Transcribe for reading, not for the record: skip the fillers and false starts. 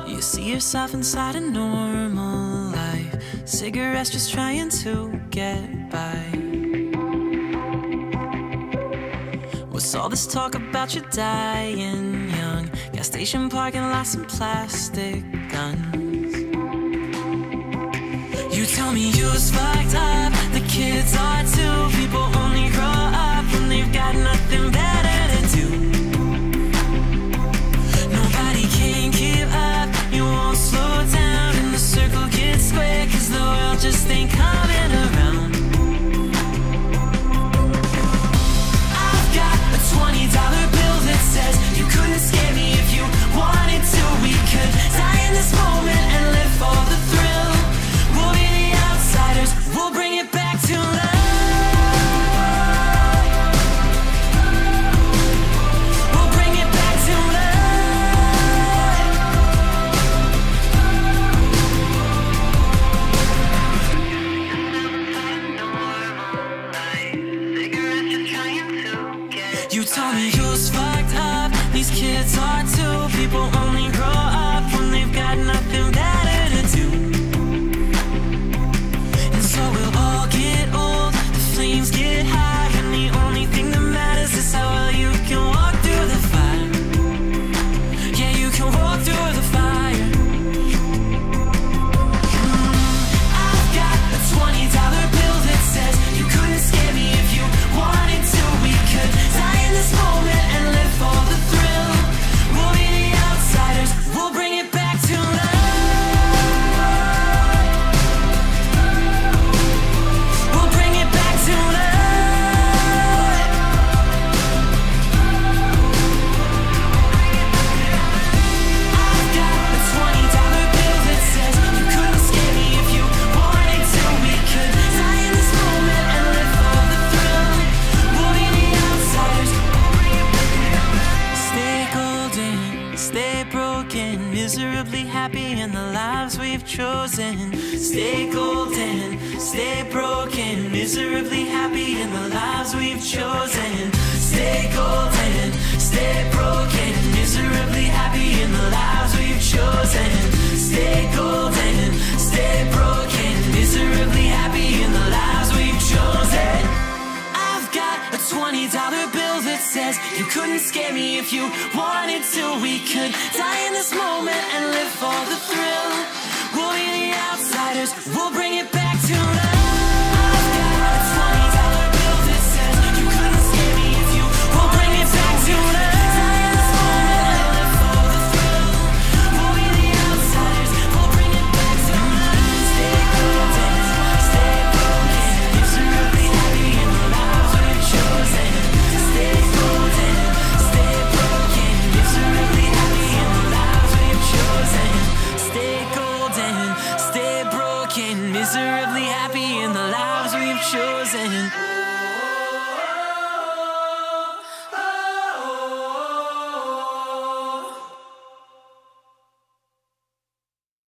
You see yourself inside a normal life, cigarettes just trying to get by. What's all this talk about you dying young? Gas station parking lots and plastic guns. You tell me you was fucked up, the kids are too. People only grow up when they've got nothing better to do. Nobody can keep up, you won't slow down, and the circle gets square, cause the world just ain't coming around. I've got a $20 bill that says you couldn't scare me if you wanted to. We could die in this moment and live for the thrill. We'll be the outsiders, we'll bring it back to love. We'll bring it back to love. You told me you was fucked up, these kids are too. People only grow up when they've got nothing better to do. And so we'll all get old, the flames get high, and the only thing that matters is how well you can walk through the fire. Yeah, you can walk through the fire. I've got a $20 bill that says you couldn't scare me if you wanted to. We could die in this moment and live for the thrill. We'll be the outsiders, we'll bring it back to love. We'll bring it back to love. I've got a $20 bill that says you couldn't scare me if you wanted to. We could die in this moment and live for the thrill. We'll be the outsiders. Stay golden, stay broken, miserably happy in the lives we've chosen. Stay golden, stay broken, miserably happy in the lives we've chosen. Stay golden, stay broken, miserably happy in the lives we've chosen. Stay golden, stay broken, miserably happy in the lives we've chosen. I've got a $20 bill that says you couldn't scare me if you wanted to. We could die in this moment and live for the thrill. We'll be the outsiders, we'll bring it back to love. I've got a $20 bill that says you couldn't scare me if you. We'll bring it back to love. Die in this moment and live for the thrill. We'll be the outsiders, we'll bring it back to love. Stay golden, stay broken, miserably happy in the lives we've chosen. Stay golden, stay broken, miserably happy in the lives we've chosen. Stay golden, stay broken, miserably happy in the lives we've chosen.